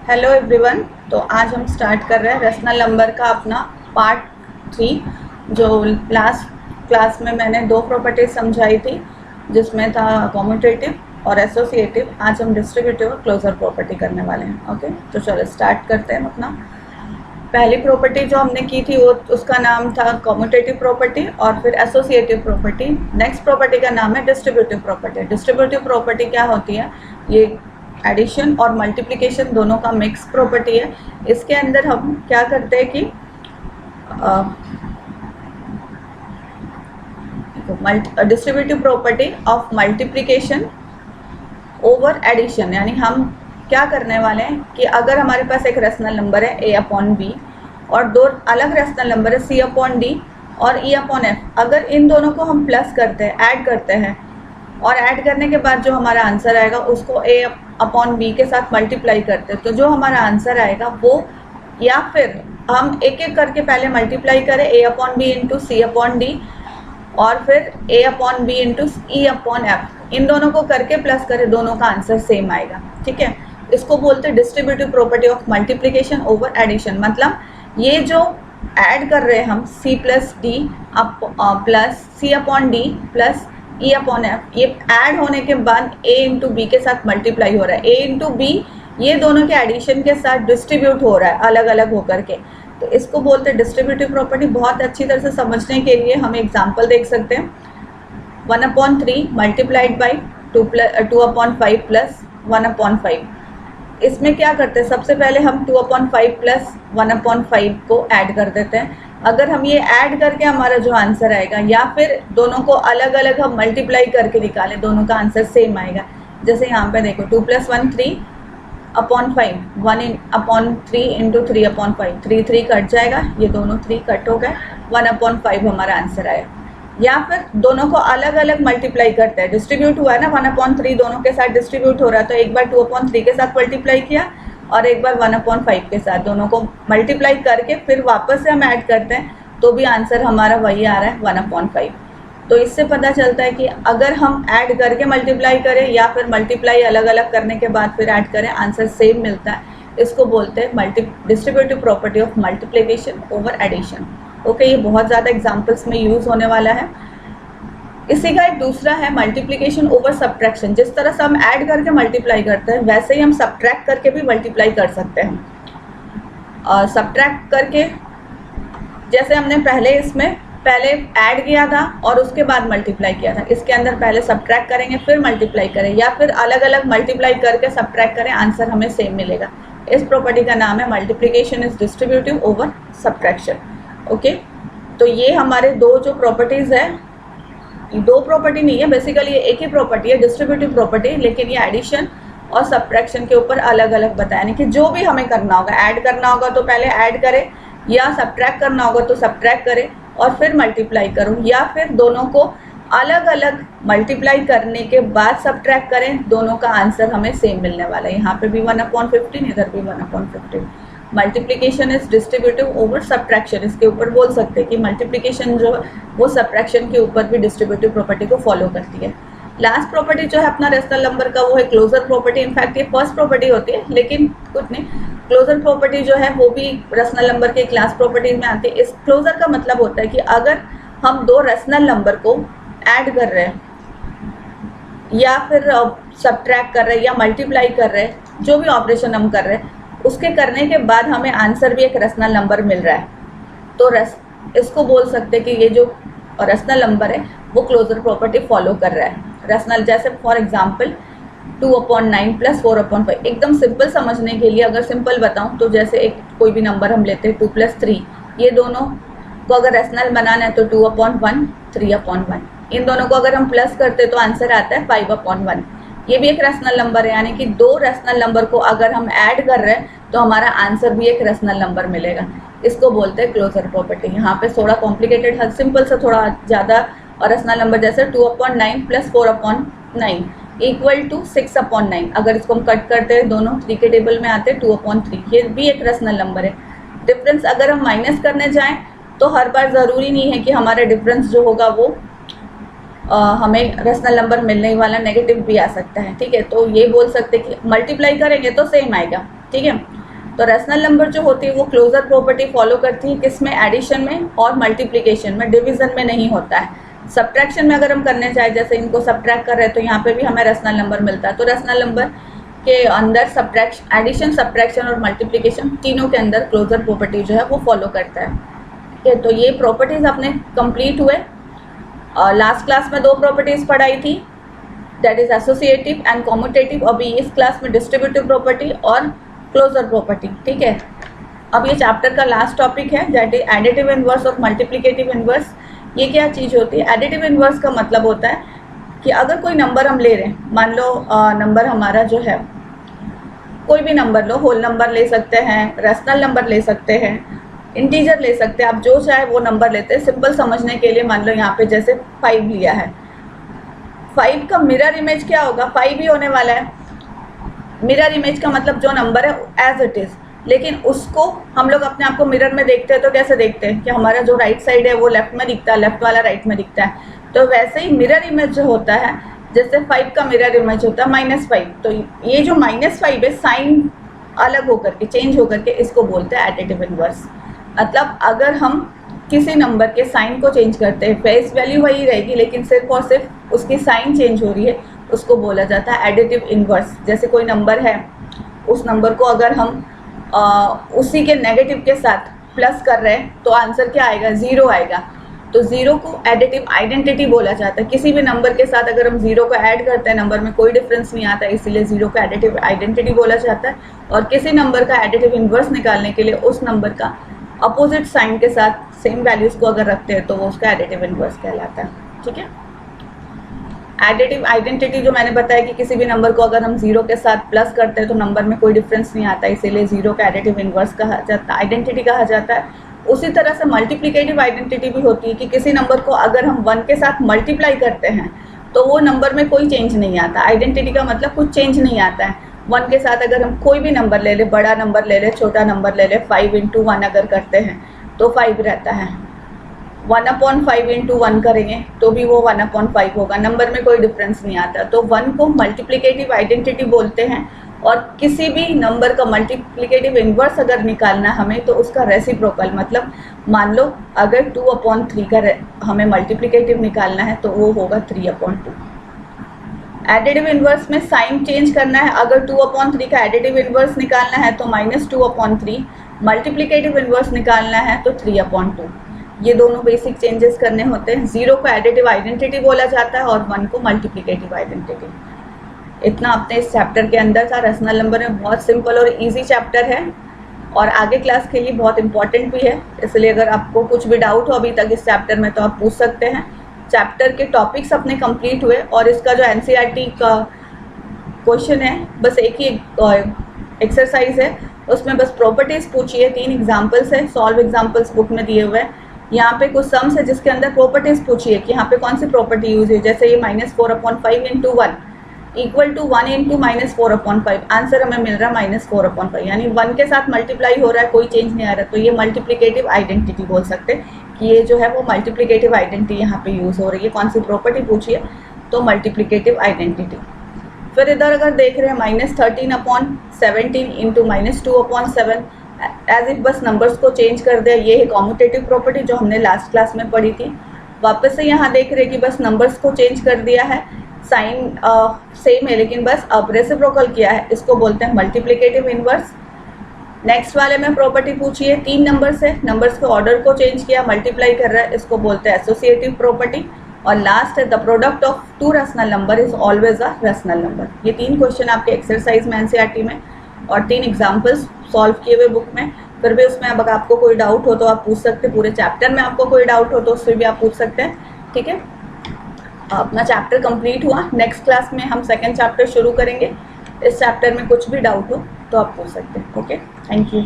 Hello everyone. तो आज हम स्टार्ट कर रहे हैं रेशनल नंबर का अपना पार्ट 3। जो लास्ट क्लास में मैंने दो प्रॉपर्टीज समझाई थी जिसमें था कॉम्यूटेटिव और एसोसिएटिव। आज हम डिस्ट्रीब्यूटिव और क्लोजर प्रॉपर्टी करने वाले हैं। ओके, तो चलो स्टार्ट करते हैं। अपना पहली प्रॉपर्टी जो हमने की थी वो उसका नाम था कॉम्यूटेटिव प्रॉपर्टी और फिर एसोसिएटिव प्रॉपर्टी। नेक्स्ट प्रॉपर्टी का नाम है डिस्ट्रीब्यूटिव प्रॉपर्टी। डिस्ट्रीब्यूटिव प्रॉपर्टी क्या होती है? ये एडिशन और मल्टीप्लिकेशन दोनों का मिक्स प्रॉपर्टी है। इसके अंदर हम क्या करते हैं कि distributive property of multiplication over addition, यानी हम क्या करने वाले हैं कि अगर हमारे पास एक रेशनल नंबर है a अपॉन b और दो अलग रेशनल नंबर है c अपॉन d और e अपॉन f, अगर इन दोनों को हम प्लस करते हैं, ऐड करते हैं और ऐड करने के बाद जो हमारा आंसर आएगा उसको a अपॉन b के साथ मल्टीप्लाई करते हैं, तो जो हमारा आंसर आएगा वो, या फिर हम एक एक करके पहले मल्टीप्लाई करें a upon b into C upon D और फिर a upon b into E upon F, इन दोनों को करके प्लस करें, दोनों का आंसर सेम आएगा। ठीक है, इसको बोलते हैं distributive property of multiplication over addition. मतलब ये जो ऐड कर रहे हैं हम c plus D plus C upon D plus E upon F, ये ऐड होने के बाद a इंटू बी के साथ मल्टीप्लाई हो रहा है। a इंटू बी ये दोनों के एडिशन के साथ डिस्ट्रीब्यूट हो रहा है अलग अलग होकर के, तो इसको बोलते हैं डिस्ट्रीब्यूटिव प्रॉपर्टी। बहुत अच्छी तरह से समझने के लिए हम एग्जांपल देख सकते हैं। 1/3 मल्टीप्लाइड बाई 2/5 प्लस 1/5। इसमें क्या करते हैं, सबसे पहले हम 2/5 प्लस 1/5 को ऐड कर देते हैं। अगर हम ये ऐड करके हमारा जो आंसर आएगा, या फिर दोनों को अलग अलग हम मल्टीप्लाई करके निकालें, दोनों का आंसर सेम आएगा। जैसे यहाँ पे देखो 2 + 1 3/5, 1/3 इंटू 3/5, 3 कट जाएगा, ये दोनों 3 कट हो गए, 1/5 हमारा आंसर आया। या फिर दोनों को अलग अलग मल्टीप्लाई करते हैं, डिस्ट्रीब्यूट हुआ है ना 1/3 दोनों के साथ डिस्ट्रीब्यूट हो रहा है, तो एक बार 2/3 के साथ मल्टीप्लाई किया और एक बार 1/5 के साथ, दोनों को मल्टीप्लाई करके फिर वापस से हम ऐड करते हैं, तो भी आंसर हमारा वही आ रहा है 1/5। तो इससे पता चलता है कि अगर हम ऐड करके मल्टीप्लाई करें या फिर मल्टीप्लाई अलग अलग करने के बाद फिर ऐड करें, आंसर सेम मिलता है। इसको बोलते हैं distributive property of multiplication over addition. Okay, ये बहुत ज़्यादा एग्जाम्पल्स में यूज़ होने वाला है। इसी का एक दूसरा है मल्टीप्लिकेशन ओवर सब्ट्रैक्शन। जिस तरह से हम ऐड करके मल्टीप्लाई करते हैं वैसे ही हम सब्ट्रैक्ट करके भी मल्टीप्लाई कर सकते हैं। सब्ट्रैक्ट करके जैसे हमने पहले ऐड किया था और उसके बाद मल्टीप्लाई किया था, इसके अंदर पहले सब्ट्रैक्ट करेंगे फिर मल्टीप्लाई करें, या फिर अलग अलग मल्टीप्लाई करके सब्ट्रैक्ट करें, आंसर हमें सेम मिलेगा। इस प्रॉपर्टी का नाम है multiplication is distributive over subtraction. Okay, तो ये हमारे दो जो प्रॉपर्टीज़ है, दो प्रॉपर्टी नहीं है, बेसिकली ये एक ही प्रॉपर्टी है डिस्ट्रीब्यूटिव प्रॉपर्टी, लेकिन ये एडिशन और सब्ट्रैक्शन के ऊपर अलग अलग बताया कि जो भी हमें करना होगा, ऐड करना होगा तो पहले ऐड करें, या सब्ट्रैक्ट करना होगा तो सब्ट्रैक्ट करें और फिर मल्टीप्लाई करूँ, या फिर दोनों को अलग अलग मल्टीप्लाई करने के बाद सब्ट्रैक्ट करें, दोनों का आंसर हमें सेम मिलने वाला है। यहाँ पे भी 1/15, इधर भी 1/15। Multiplication is distributive over subtraction, इसके ऊपर बोल सकते हैं कि मल्टीप्लिकेशन जो है वो सब्ट्रैक्शन के ऊपर भी डिस्ट्रीब्यूटिव प्रॉपर्टी को फॉलो करती है। लास्ट प्रॉपर्टी जो है अपना रेशनल नंबर का, वो है क्लोजर प्रॉपर्टी। इनफैक्ट ये फर्स्ट प्रॉपर्टी होती है, लेकिन कुछ नहीं, क्लोजर प्रॉपर्टी जो है वो भी रेशनल नंबर के क्लास प्रॉपर्टीज में आती है। इस क्लोजर का मतलब होता है कि अगर हम दो रेशनल नंबर को ऐड कर रहे हैं या फिर सब्ट्रैक्ट कर रहे हैं या मल्टीप्लाई कर रहे हैं, जो भी ऑपरेशन हम कर रहे हैं, उसके करने के बाद हमें आंसर भी एक रेशनल नंबर मिल रहा है, तो इसको बोल सकते हैं कि ये जो रेशनल नंबर है वो क्लोजर प्रॉपर्टी फॉलो कर रहा है। रेशनल जैसे फॉर एग्जांपल 2/9 प्लस 4/5, एकदम सिंपल समझने के लिए अगर सिंपल बताऊं तो जैसे एक कोई भी नंबर हम लेते हैं 2 + 3, ये दोनों को अगर रेशनल बनाना है तो 2/1 3/1, इन दोनों को अगर हम प्लस करते तो आंसर आता है 5/1। ये भी एक रेशनल नंबर है, यानी कि दो रेशनल नंबर को अगर हम ऐड कर रहे हैं तो हमारा आंसर भी एक रेशनल नंबर मिलेगा। इसको बोलते हैं क्लोजर प्रॉपर्टी। यहाँ पे थोड़ा कॉम्प्लिकेटेड है, सिंपल से थोड़ा ज़्यादा, और रेशनल नंबर जैसे 2/9 प्लस 4/9 इक्वल टू 6/9। अगर इसको हम कट करते हैं, दोनों 3 के टेबल में आते हैं 2/3, ये भी एक रेशनल नंबर है। डिफरेंस अगर हम माइनस करने जाएँ तो हर बार ज़रूरी नहीं है कि हमारा डिफरेंस जो होगा वो हमें रेशनल नंबर मिलने वाला नेगेटिव भी आ सकता है। ठीक है, तो ये बोल सकते कि मल्टीप्लाई करेंगे तो सेम आएगा, ठीक है। तो रैशनल नंबर जो होती है वो क्लोजर प्रॉपर्टी फॉलो करती है, किसमें, एडिशन में और मल्टीप्लिकेशन में, डिवीजन में नहीं होता है। सब्ट्रैक्शन में अगर हम करने चाहे, जैसे इनको सब्ट्रैक्ट कर रहे हैं तो यहाँ पे भी हमें रैशनल नंबर मिलता है। तो रैशनल नंबर के अंदर सब्ट्रैक्शन, एडिशन, सब्ट्रैक्शन और मल्टीप्लिकेशन तीनों के अंदर क्लोजर प्रॉपर्टी जो है वो फॉलो करता है। ठीक है, तो ये प्रॉपर्टीज अपने कंप्लीट हुए। लास्ट क्लास में 2 प्रॉपर्टीज पढ़ाई थी, that is associative and commutative. अभी इस क्लास में डिस्ट्रीब्यूटिव प्रॉपर्टी और क्लोजर प्रॉपर्टी। ठीक है, अब ये चैप्टर का लास्ट टॉपिक है, दैट इज एडिटिव इनवर्स और मल्टीप्लिकेटिव इनवर्स। ये क्या चीज़ होती है? एडिटिव इनवर्स का मतलब होता है कि अगर कोई नंबर हम ले रहे हैं, मान लो नंबर हमारा जो है, कोई भी नंबर लो, होल नंबर ले सकते हैं, रैशनल नंबर ले सकते हैं, इंटीजर ले सकते हैं, आप जो चाहे वो नंबर लेते हैं। सिंपल समझने के लिए मान लो यहाँ पे जैसे 5 लिया है, 5 का मिरर इमेज क्या होगा? 5 ही होने वाला है। मिरर इमेज का मतलब जो नंबर है एज इट इज़, लेकिन उसको हम लोग अपने आप को मिरर में देखते हैं तो कैसे देखते हैं कि हमारा जो राइट साइड है वो लेफ्ट में दिखता है, लेफ्ट वाला राइट में दिखता है। तो वैसे ही मिरर इमेज जो होता है, जैसे 5 का मिरर इमेज होता है -5, तो ये जो -5 है साइन अलग होकर के, चेंज होकर के, इसको बोलते हैं एडिटिव इनवर्स। मतलब अगर हम किसी नंबर के साइन को चेंज करते हैं, फेस वैल्यू वही रहेगी लेकिन सिर्फ और सिर्फ उसकी साइन चेंज हो रही है, उसको बोला जाता है एडिटिव इनवर्स। जैसे कोई नंबर है, उस नंबर को अगर हम उसी के नेगेटिव के साथ प्लस कर रहे हैं तो आंसर क्या आएगा? 0 आएगा। तो 0 को एडिटिव आइडेंटिटी बोला जाता है। किसी भी नंबर के साथ अगर हम 0 को ऐड करते हैं, नंबर में कोई डिफरेंस नहीं आता, इसीलिए 0 को एडिटिव आइडेंटिटी बोला जाता है। और किसी नंबर का एडिटिव इनवर्स निकालने के लिए उस नंबर का अपोजिट साइन के साथ सेम वैल्यूज को अगर रखते हैं तो वो उसका एडिटिव इनवर्स कहलाता है। ठीक है, एडिटिव आइडेंटिटी जो मैंने बताया कि किसी भी नंबर को अगर हम 0 के साथ प्लस करते हैं तो नंबर में कोई डिफरेंस नहीं आता, इसीलिए 0 का एडिटिव इनवर्स कहा जाता है, आइडेंटिटी कहा जाता है। उसी तरह से मल्टीप्लिकेटिव आइडेंटिटी भी होती है कि किसी नंबर को अगर हम 1 के साथ मल्टीप्लाई करते हैं तो वो नंबर में कोई चेंज नहीं आता। आइडेंटिटी का मतलब कुछ चेंज नहीं आता है। 1 के साथ अगर हम कोई भी नंबर ले ले, बड़ा नंबर ले ले, छोटा नंबर ले ले, 5 × 1 अगर करते हैं तो 5 रहता है। 1/5 × 1 करेंगे तो भी वो 1/5 होगा, नंबर में कोई डिफरेंस नहीं आता। तो 1 को मल्टीप्लिकेटिव आइडेंटिटी बोलते हैं। और किसी भी नंबर का मल्टीप्लिकेटिव इनवर्स अगर निकालना हमें तो उसका रेसिप्रोकल, मतलब मान लो अगर 2/3 का हमें मल्टीप्लिकेटिव निकालना है तो वो होगा 3/2। एडिटिव इनवर्स में साइन चेंज करना है, अगर 2/3 का एडिटिव इनवर्स निकालना है तो -2/3, मल्टीप्लिकेटिव इनवर्स निकालना है तो 3/2। ये दोनों बेसिक चेंजेस करने होते हैं। 0 को एडिटिव आइडेंटिटी बोला जाता है और 1 को मल्टीप्लिकेटिव आइडेंटिटी। इतना अपने इस चैप्टर के अंदर था। रैशनल नंबर में बहुत सिंपल और इजी चैप्टर है और आगे क्लास के लिए बहुत इंपॉर्टेंट भी है, इसलिए अगर आपको कुछ भी डाउट हो अभी तक इस चैप्टर में तो आप पूछ सकते हैं। चैप्टर के टॉपिक्स अपने कंप्लीट हुए और इसका जो एनसीईआरटी का क्वेश्चन है, बस एक ही एक्सरसाइज है, उसमें बस प्रॉपर्टीज पूछिए। 3 एग्जाम्पल्स है, सॉल्व एग्जाम्पल्स बुक में दिए हुए हैं। यहाँ पे कुछ सम्स है जिसके अंदर प्रॉपर्टीज पूछिए कि यहाँ पे कौन सी प्रॉपर्टी यूज है। जैसे ये -4/5 × 1 इक्वल टू 1 × -4/5, आंसर हमें मिल रहा है -4/5, यानी 1 के साथ मल्टीप्लाई हो रहा है, कोई चेंज नहीं आ रहा। तो ये मल्टीप्लिकेटिव आइडेंटिटी बोल सकते हैं कि ये जो है वो मल्टीप्लिकेटिव आइडेंटिटी यहाँ पे यूज हो रही है। कौन सी प्रॉपर्टी पूछिए तो मल्टीप्लिकेटिव आइडेंटिटी। फिर इधर अगर देख रहे हैं -13/17 × -2/7, एज इफ बस नंबर्स को चेंज कर दिया। ये है कॉम्यूटेटिव प्रॉपर्टी जो हमने लास्ट क्लास में पढ़ी थी। वापस से यहाँ देख रहे हैं कि बस नंबर्स को चेंज कर दिया है, साइन सेम है लेकिन बस अब रेसिप्रोकल किया है, इसको बोलते हैं मल्टीप्लिकेटिव इनवर्स। नेक्स्ट वाले में प्रॉपर्टी पूछिए, 3 नंबर्स है, नंबर्स के ऑर्डर को चेंज किया, मल्टीप्लाई कर रहा है, इसको बोलते हैं एसोसिएटिव प्रॉपर्टी। और लास्ट है the product of 2 rational number is always a rational number. ये 3 क्वेश्चन आपके एक्सरसाइज में एनसीईआरटी में और 3 एग्जाम्पल्स सॉल्व किए हुए बुक में। फिर भी उसमें अब आपको कोई डाउट हो तो आप पूछ सकते हैं, पूरे चैप्टर में आपको कोई डाउट हो तो उससे भी आप पूछ सकते हैं। ठीक है, अपना चैप्टर कंप्लीट हुआ। नेक्स्ट क्लास में हम सेकंड चैप्टर शुरू करेंगे। इस चैप्टर में कुछ भी डाउट हो तो आप पूछ सकते हैं। Okay, thank you.